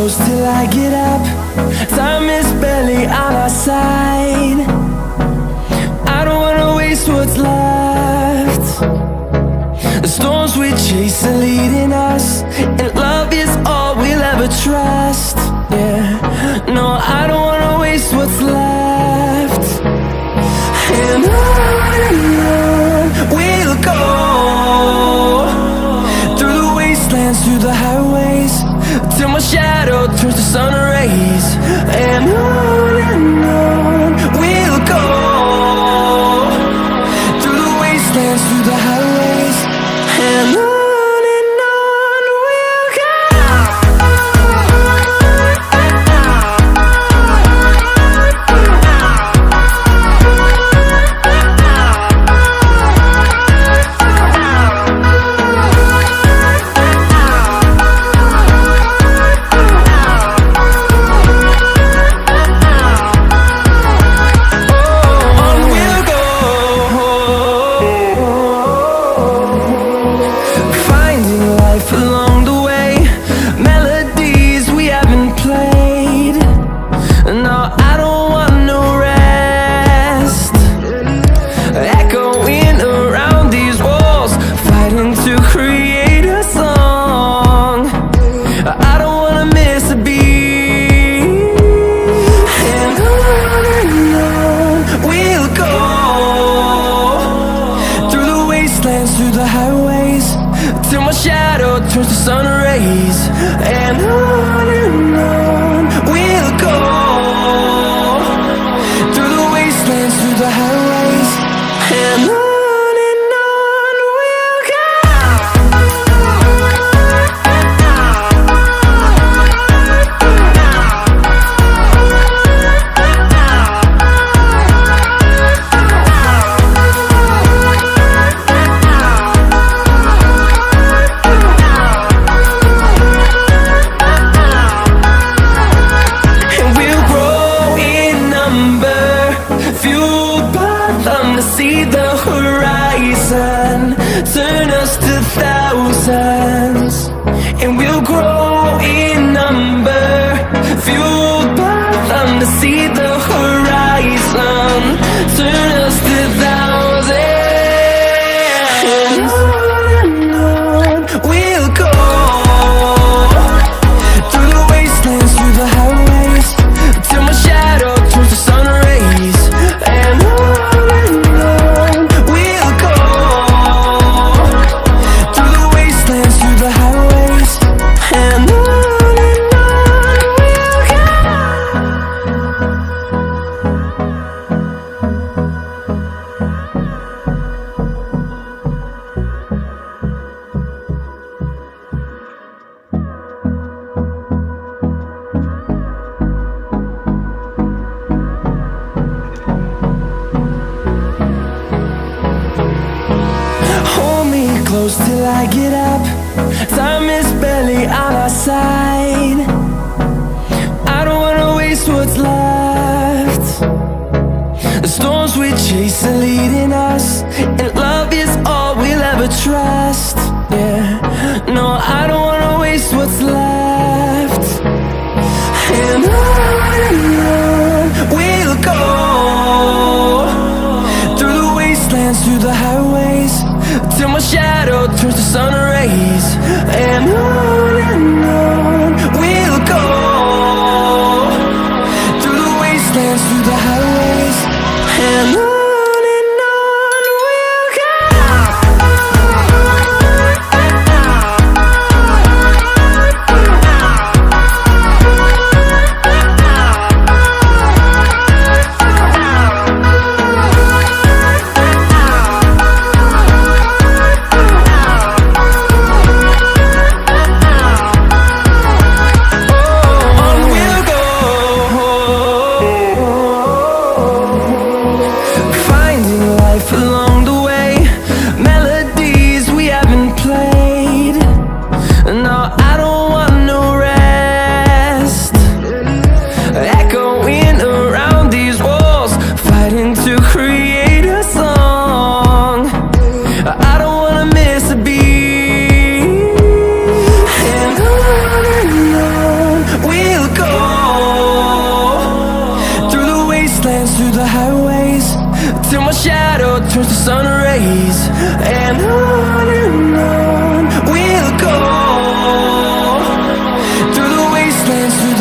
close till I get up. Time is barely on our side. I don't wanna waste what's left. The storms we chase are leading us, and love is all we'll ever trust. Yeah, no, I don't wanna waste what's left. And on we'll go, through the wastelands, through the highways, till my shadow turns to sun rays. And on we'll go, through the wastelands, through the highways, and on. Through the highways, till my shadow turns to sun rays. And on we'll go, through the wastelands, through the highways, and on. See the horizon turn us to thousands, and we'll grow in number, fueled by them. To see the horizon turn us to thousands, and on we'll go, through the wastelands, through the highways, till my shadow turns to sun rays. And close till I get up. Time is barely on our side. I don't wanna waste what's left. The storms we chase are leading us, and love is all we'll ever trust. Yeah, no, I don't wanna waste what's left. And on we'll go, through the wastelands, through the highways, till my shadow turns to sun rays. And on we'll go, through the wastelands, through the highways, and on. We days, and